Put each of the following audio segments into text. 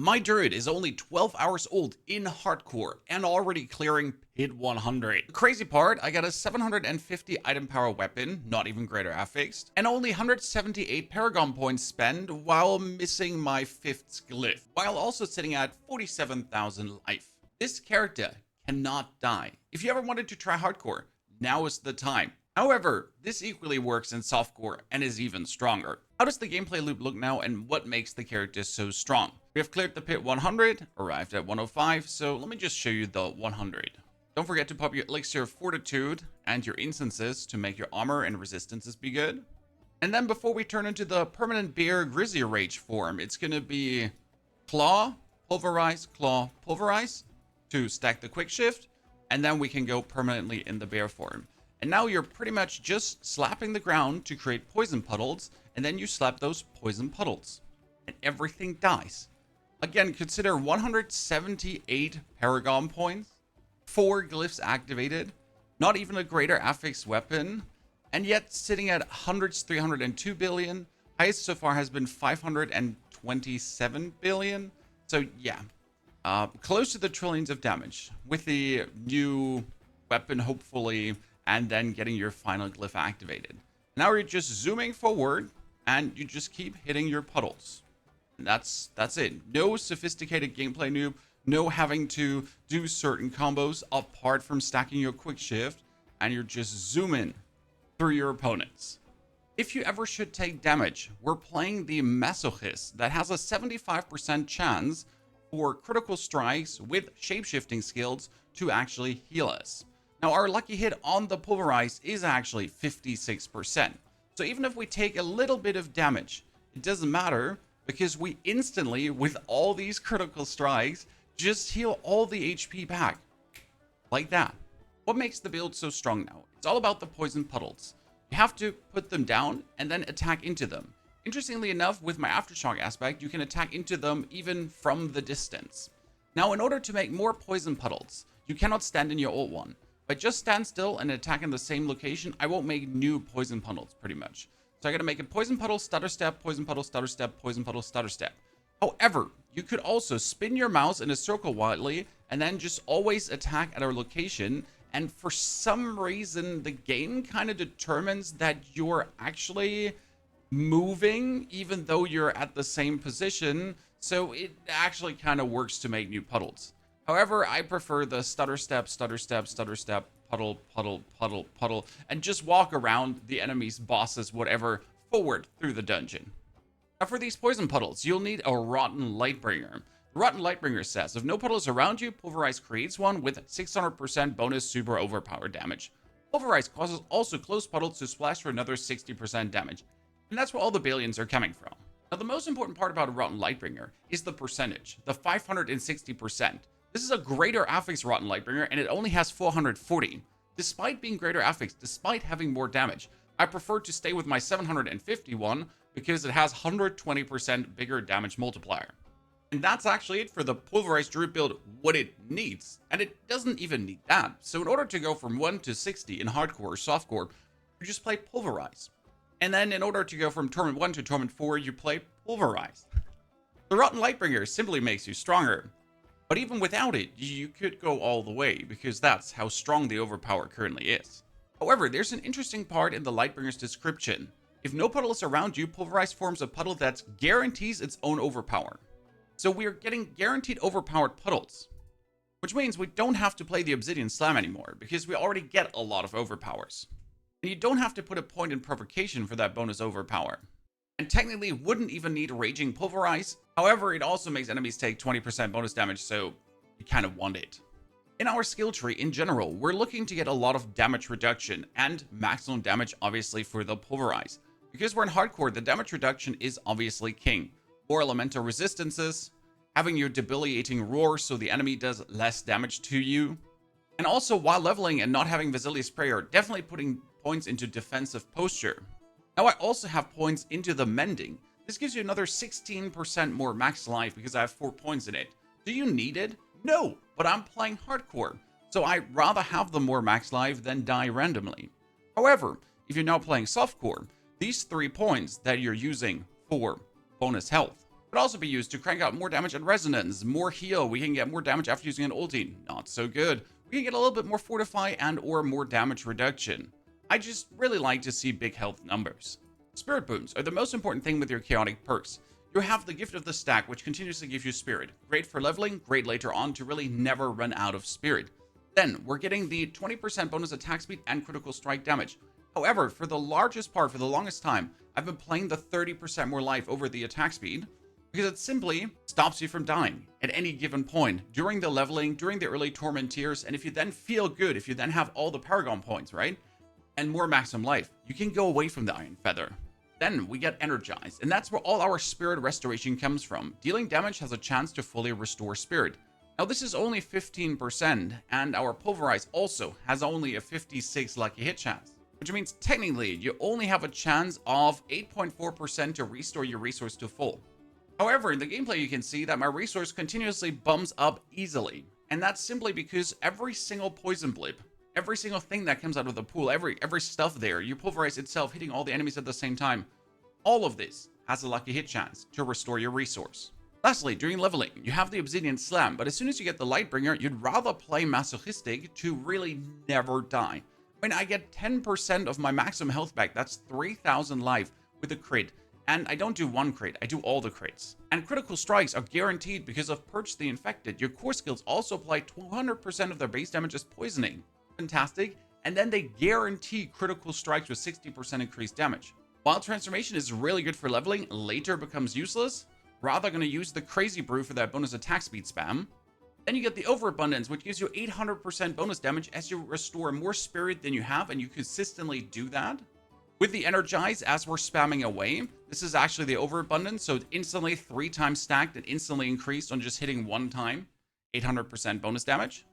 My druid is only 12 hours old in hardcore and already clearing pit 100. The crazy part, I got a 750 item power weapon, not even greater affixed, and only 178 Paragon points spent while missing my 5th glyph, while also sitting at 47,000 life. This character cannot die. If you ever wanted to try hardcore, now is the time. However, this equally works in softcore and is even stronger. How does the gameplay loop look now, and what makes the character so strong? We have cleared the pit 100, arrived at 105, so let me just show you the 100. Don't forget to pop your elixir of fortitude and your instances to make your armor and resistances be good. And then before we turn into the permanent bear grizzly rage form, it's gonna be claw, pulverize, to stack the quick shift, and then we can go permanently in the bear form. And now you're pretty much just slapping the ground to create poison puddles, and then you slap those poison puddles, and everything dies. Again, consider 178 Paragon points, 4 glyphs activated, not even a Greater Affix Weapon, and yet sitting at hundreds, 302 billion. Highest so far has been 527 billion. So yeah, close to the trillions of damage with the new weapon, hopefully, and then getting your final glyph activated. Now you're just zooming forward and you just keep hitting your puddles. And that's it. No sophisticated gameplay noob, no having to do certain combos apart from stacking your quick shift, and you're just zooming through your opponents. If you ever should take damage, we're playing the Masochist that has a 75% chance for critical strikes with shapeshifting skills to actually heal us. Now, our lucky hit on the Pulverize is actually 56%. So even if we take a little bit of damage, it doesn't matter because we instantly, with all these critical strikes, just heal all the HP back. Like that. What makes the build so strong now? It's all about the poison puddles. You have to put them down and then attack into them. Interestingly enough, with my Aftershock aspect, you can attack into them even from the distance. Now, in order to make more poison puddles, you cannot stand in your old one. If I just stand still and attack in the same location, I won't make new poison puddles, pretty much. So I gotta make a poison puddle, stutter step, poison puddle, stutter step, poison puddle, stutter step. However, you could also spin your mouse in a circle wildly and then just always attack at a location. And for some reason, the game kind of determines that you're actually moving even though you're at the same position. So it actually kind of works to make new puddles. However, I prefer the stutter step, puddle, and just walk around the enemies, bosses, whatever, forward through the dungeon. Now for these poison puddles, you'll need a Rotten Lightbringer. The Rotten Lightbringer says, if no puddles around you, Pulverize creates one with 600% bonus super overpower damage. Pulverize causes also closed puddles to splash for another 60% damage. And that's where all the billions are coming from. Now the most important part about a Rotten Lightbringer is the percentage, the 560%. This is a Greater Affix Rotten Lightbringer, and it only has 440. Despite being Greater Affix, despite having more damage, I prefer to stay with my 751 because it has 120% bigger damage multiplier. And that's actually it for the Pulverize Druid build, what it needs. And it doesn't even need that. So in order to go from 1 to 60 in hardcore or softcore, you just play Pulverize. And then in order to go from Torment 1 to Torment 4, you play Pulverize. The Rotten Lightbringer simply makes you stronger. But even without it, you could go all the way, because that's how strong the Overpower currently is. However, there's an interesting part in the Lightbringer's description. If no puddle is around you, Pulverize forms a puddle that guarantees its own overpower. So we're getting guaranteed overpowered puddles. Which means we don't have to play the Obsidian Slam anymore, because we already get a lot of overpowers. And you don't have to put a point in provocation for that bonus overpower. And technically wouldn't even need Raging Pulverize. However, it also makes enemies take 20% bonus damage, so you kind of want it. In our skill tree in general, we're looking to get a lot of damage reduction and maximum damage obviously for the Pulverize. Because we're in hardcore, the damage reduction is obviously king. More elemental resistances, having your debilitating roar so the enemy does less damage to you. And also while leveling and not having Basilius Prayer, definitely putting points into defensive posture. Now I also have points into the Mending. This gives you another 16% more max life because I have 4 points in it. Do you need it? No, but I'm playing hardcore, so I'd rather have the more max life than die randomly. However, if you're now playing softcore, these 3 points that you're using for bonus health Could also be used to crank out more damage and resonance, more heal. We can get more damage after using an ulti. Not so good. We can get a little bit more fortify and or more damage reduction. I just really like to see big health numbers. Spirit boons are the most important thing with your chaotic perks. You have the gift of the stack, which continuously gives you spirit. Great for leveling, great later on to really never run out of spirit. Then we're getting the 20% bonus attack speed and critical strike damage. However, for the largest part, for the longest time, I've been playing the 30% more life over the attack speed, because it simply stops you from dying at any given point during the leveling, during the early torment tiers, and if you then feel good, if you then have all the Paragon points, right, and more maximum life, you can go away from the Iron Feather. Then we get energized, and that's where all our spirit restoration comes from. Dealing damage has a chance to fully restore spirit. Now this is only 15%, and our Pulverize also has only a 56 lucky hit chance, which means technically you only have a chance of 8.4% to restore your resource to full. However, in the gameplay, you can see that my resource continuously bumps up easily. And that's simply because every single poison blip, every single thing that comes out of the pool, every stuff there, you pulverize itself, hitting all the enemies at the same time. All of this has a lucky hit chance to restore your resource. Lastly, during leveling, you have the Obsidian Slam, but as soon as you get the Lightbringer, you'd rather play masochistic to really never die. When I get 10% of my maximum health back, that's 3,000 life with a crit. And I don't do one crit, I do all the crits. And critical strikes are guaranteed because of Purge the Infected. Your core skills also apply 200% of their base damage as poisoning. Fantastic. And then they guarantee critical strikes with 60% increased damage. While Transformation is really good for leveling, later becomes useless. Rather gonna use the Crazy Brew for that bonus attack speed spam. Then you get the Overabundance, which gives you 800% bonus damage as you restore more spirit than you have, and you consistently do that. With the Energize, as we're spamming away, this is actually the Overabundance, so instantly 3 times stacked and instantly increased on just hitting 1 time, 800% bonus damage.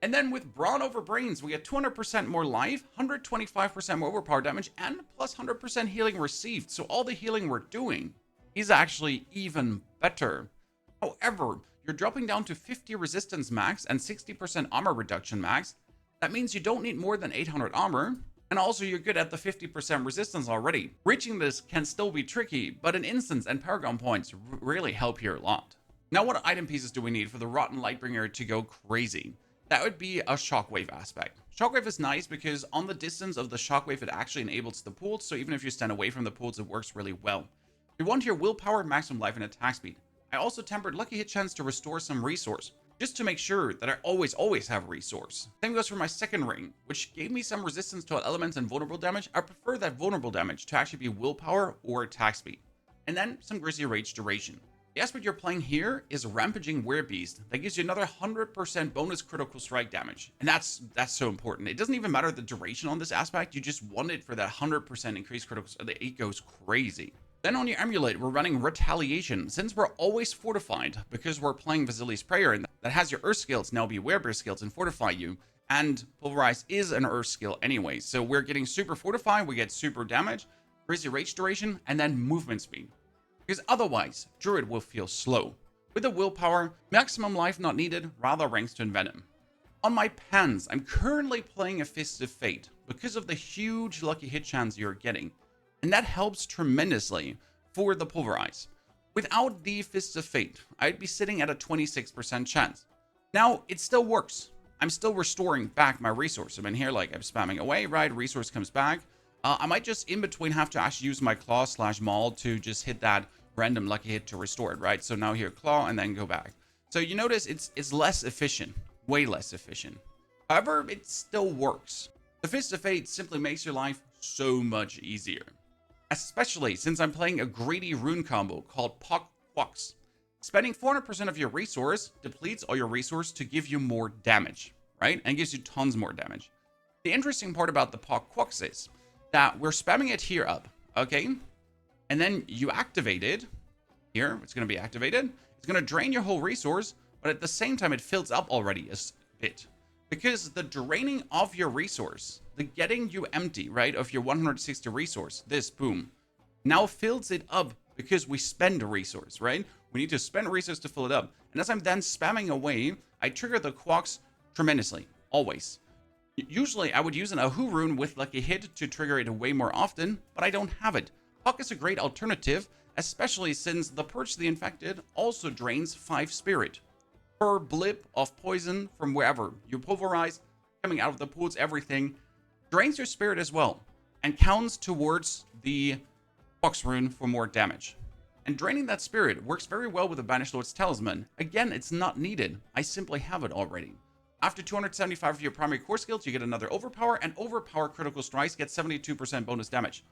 And then with Brawn over Brains, we get 200% more life, 125% more overpower damage, and plus 100% healing received. So all the healing we're doing is actually even better. However, you're dropping down to 50 resistance max and 60% armor reduction max. That means you don't need more than 800 armor. And also you're good at the 50% resistance already. Reaching this can still be tricky, but an instance and Paragon points really help here a lot. Now what item pieces do we need for the Rotten Lightbringer to go crazy? That would be a Shockwave aspect. Shockwave is nice because on the distance of the Shockwave it actually enables the pools, so even if you stand away from the pools it works really well. We want your willpower, maximum life, and attack speed. I also tempered lucky hit chance to restore some resource, just to make sure that I always have resource. Same goes for my second ring, which gave me some resistance to elements and vulnerable damage. I prefer that vulnerable damage to actually be willpower or attack speed. And then some Grisly Rage duration. The aspect you're playing here is Rampaging Werebeast. That gives you another 100% bonus critical strike damage. And that's so important. It doesn't even matter the duration on this aspect, you just want it for that 100% increased critical strike. It goes crazy. Then on your amulet, we're running Retaliation. Since we're always fortified, because we're playing Vasili's Prayer, and that has your Earth skills now be Werebear skills and fortify you, and Pulverize is an Earth skill anyway, so we're getting super fortified, we get super damage, Grisly Rage duration, and then movement speed. Because otherwise, Druid will feel slow. With the willpower, maximum life not needed, rather ranks to Envenom. On my pans, I'm currently playing a Fist of Fate, because of the huge lucky hit chance you're getting. And that helps tremendously for the Pulverize. Without the Fists of Fate, I'd be sitting at a 26% chance. Now, it still works. I'm still restoring back my resource. I mean, here, like, I'm spamming away, right? Resource comes back. I might just, in between, have to actually use my Claw / Maul to just hit that random lucky hit to restore it, right? So now here, Claw, and then go back. So you notice it's less efficient. Way less efficient. However, it still works. The Fist of Fate simply makes your life so much easier. Especially since I'm playing a greedy rune combo called Pock Quux. Spending 400% of your resource depletes all your resource to give you more damage, right? And gives you tons more damage. The interesting part about the Pock Quux is that we're spamming it here up, okay? And then you activate it. Here, it's going to be activated. It's going to drain your whole resource, but at the same time, it fills up already a bit. Because the draining of your resource, the getting you empty, right, of your 160 resource, this, boom, now fills it up because we spend a resource, right? We need to spend a resource to fill it up. And as I'm then spamming away, I trigger the Quux tremendously, always. Usually, I would use an Ahu rune with Lucky Hit to trigger it way more often, but I don't have it. Puck is a great alternative, especially since the Purge the Infected also drains 5 spirit. Per blip of poison from wherever you pulverize, coming out of the pools, everything, drains your spirit as well, and counts towards the box rune for more damage. And draining that spirit works very well with the Banished Lord's Talisman. Again, it's not needed. I simply have it already. After 275 of your primary core skills, you get another Overpower, and Overpower critical strikes get 72% bonus damage.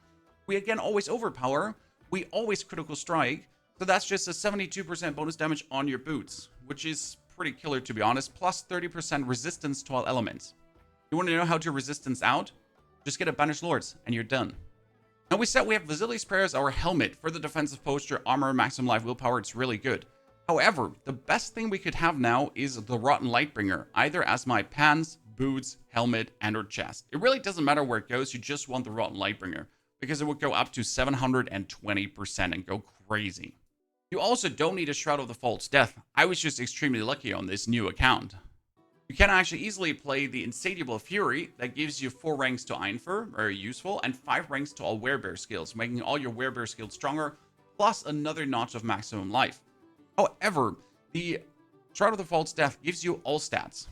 We again always Overpower, we always critical strike, so that's just a 72% bonus damage on your boots, which is pretty killer to be honest, plus 30% resistance to all elements. You want to know how to resistance out? Just get a Banished Lords, and you're done. Now we said we have Vasili's Prayer as our helmet for the defensive posture, armor, maximum life, willpower, it's really good. However, the best thing we could have now is the Rotten Lightbringer, either as my pants, boots, helmet, and or chest. It really doesn't matter where it goes, you just want the Rotten Lightbringer, because it would go up to 720% and go crazy. You also don't need a Shroud of the False Death. I was just extremely lucky on this new account. You can actually easily play the Insatiable Fury that gives you 4 ranks to Einfer, very useful, and 5 ranks to all Werebear skills, making all your Werebear skills stronger, plus another notch of maximum life. However, the Shroud of the False Death gives you all stats.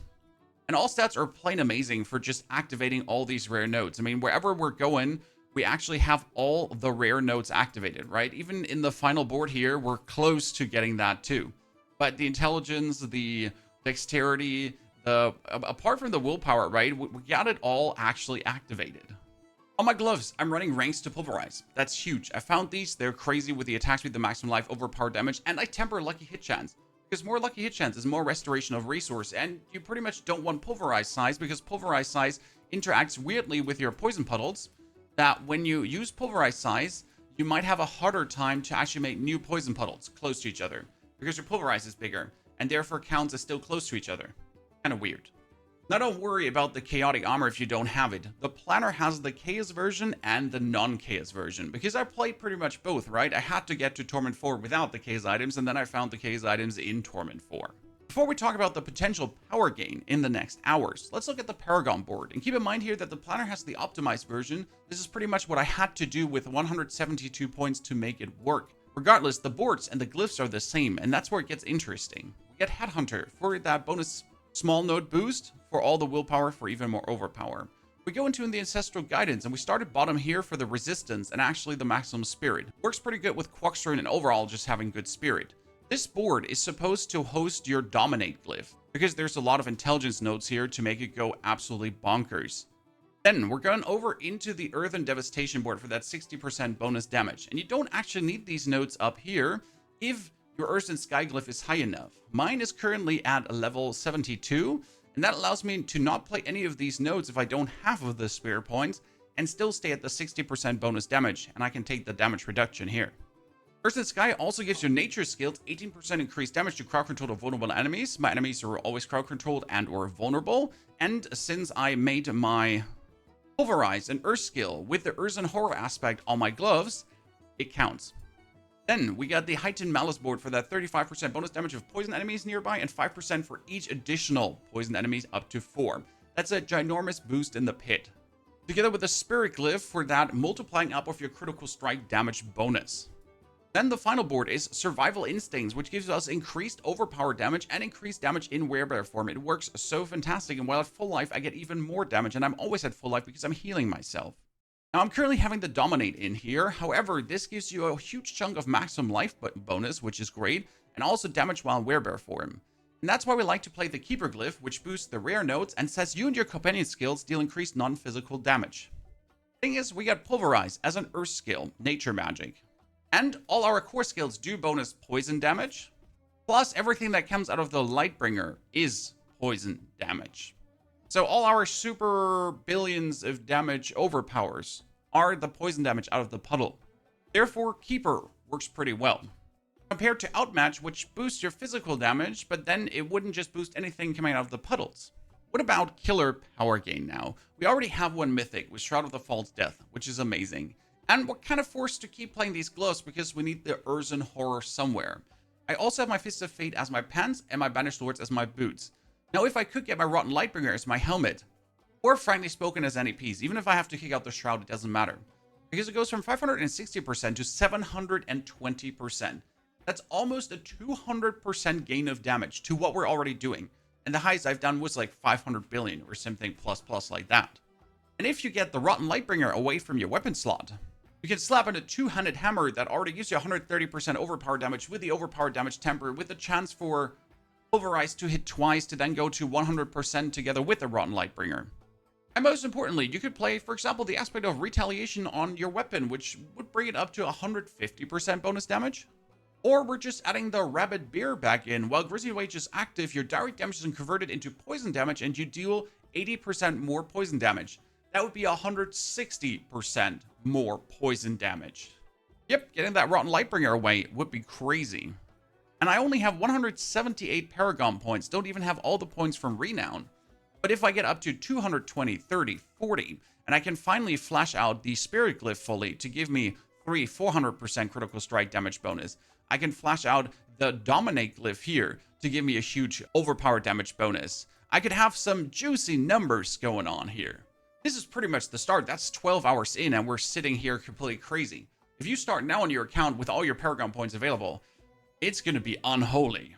And all stats are plain amazing for just activating all these rare nodes. I mean, wherever we're going, we actually have all the rare nodes activated, right? Even in the final board here, we're close to getting that too. But the intelligence, the dexterity, apart from the willpower, right? We got it all actually activated. On my gloves, I'm running ranks to Pulverize. That's huge. I found these. They're crazy with the attack speed, the maximum life, overpower damage, and I temper lucky hit chance. Because more lucky hit chance is more restoration of resource, and you pretty much don't want Pulverize size because Pulverize size interacts weirdly with your poison puddles, that when you use Pulverize size, you might have a harder time to actually make new poison puddles close to each other, because your Pulverize is bigger, and therefore counts as still close to each other. Kind of weird. Now don't worry about the chaotic armor if you don't have it. The planner has the chaos version and the non-chaos version, because I played pretty much both, right? I had to get to Torment 4 without the chaos items, and then I found the chaos items in Torment 4. Before we talk about the potential power gain in the next hours, let's look at the Paragon board. And keep in mind here that the planner has the optimized version. This is pretty much what I had to do with 172 points to make it work. Regardless, the boards and the glyphs are the same, and that's where it gets interesting. We get Headhunter for that bonus small node boost for all the willpower for even more overpower. We go into the Ancestral Guidance, and we started bottom here for the resistance and actually the maximum spirit. Works pretty good with Quaxrune and overall just having good spirit. This board is supposed to host your Dominate glyph, because there's a lot of intelligence nodes here to make it go absolutely bonkers. Then we're going over into the Earth and Devastation board for that 60% bonus damage. And you don't actually need these nodes up here if your Earth and Sky glyph is high enough. Mine is currently at level 72, and that allows me to not play any of these nodes if I don't have of the spear points, and still stay at the 60% bonus damage, and I can take the damage reduction here. Earth and Sky also gives your nature skills 18% increased damage to crowd control of vulnerable enemies. My enemies are always crowd controlled and or vulnerable, and since I made my Pulverize and Earth skill with the Earth and Horror aspect on my gloves, it counts. Then we got the Heightened Malice board for that 35% bonus damage of poison enemies nearby, and 5% for each additional poison enemies up to 4. That's a ginormous boost in the pit. Together with the Spirit glyph for that multiplying up of your critical strike damage bonus. Then the final board is Survival Instincts, which gives us increased overpower damage and increased damage in werebear form. It works so fantastic, and while at full life I get even more damage, and I'm always at full life because I'm healing myself. Now, I'm currently having the Dominate in here. However, this gives you a huge chunk of maximum life bonus, which is great, and also damage while in werebear form. And that's why we like to play the Keeper glyph, which boosts the rare nodes and says you and your companion skills deal increased non-physical damage. Thing is, we got Pulverize as an Earth skill, nature magic. And all our core skills do bonus poison damage, plus everything that comes out of the Lightbringer is poison damage. So all our super billions of damage overpowers are the poison damage out of the Puddle. Therefore, Keeper works pretty well. Compared to Outmatch, which boosts your physical damage, but then it wouldn't just boost anything coming out of the puddles. What about Killer Power Gain now? We already have one Mythic with Shroud of the False Death, which is amazing. And we're kind of forced to keep playing these gloves because we need the Urzen Horror somewhere. I also have my Fist of Fate as my pants and my Banished Lords as my boots. Now, if I could get my Rotten Lightbringer as my helmet, or frankly spoken as NAPs, even if I have to kick out the Shroud, it doesn't matter. because it goes from 560% to 720%. That's almost a 200% gain of damage to what we're already doing. And the highest I've done was like 500 billion or something plus like that. And if you get the Rotten Lightbringer away from your weapon slot, you can slap in a two-handed hammer that already gives you 130% overpower damage with the overpower damage temper, with the chance for Pulverize to hit twice to then go to 100% together with the Rotten Lightbringer. And most importantly, you could play, for example, the aspect of retaliation on your weapon, which would bring it up to 150% bonus damage. Or we're just adding the Rabid Beer back in. While Grizzly Rage is active, your direct damage is converted into poison damage and you deal 80% more poison damage. That would be 160% more poison damage. Yep, getting that Rotten Lightbringer away would be crazy. And I only have 178 Paragon points, don't even have all the points from Renown. But if I get up to 220, 30, 40, and I can finally flash out the Spirit Glyph fully to give me 400% critical strike damage bonus, I can flash out the Dominate Glyph here to give me a huge overpower damage bonus. I could have some juicy numbers going on here. This is pretty much the start. That's 12 hours in and we're sitting here completely crazy. If you start now on your account with all your Paragon points available, it's going to be unholy.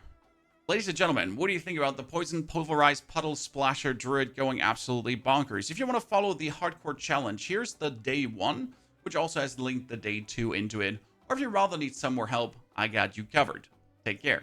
Ladies and gentlemen, what do you think about the Poison Pulverized Puddle Splasher Druid going absolutely bonkers? If you want to follow the hardcore challenge, here's the day 1, which also has linked the day 2 into it. Or if you rather need some more help, I got you covered. Take care.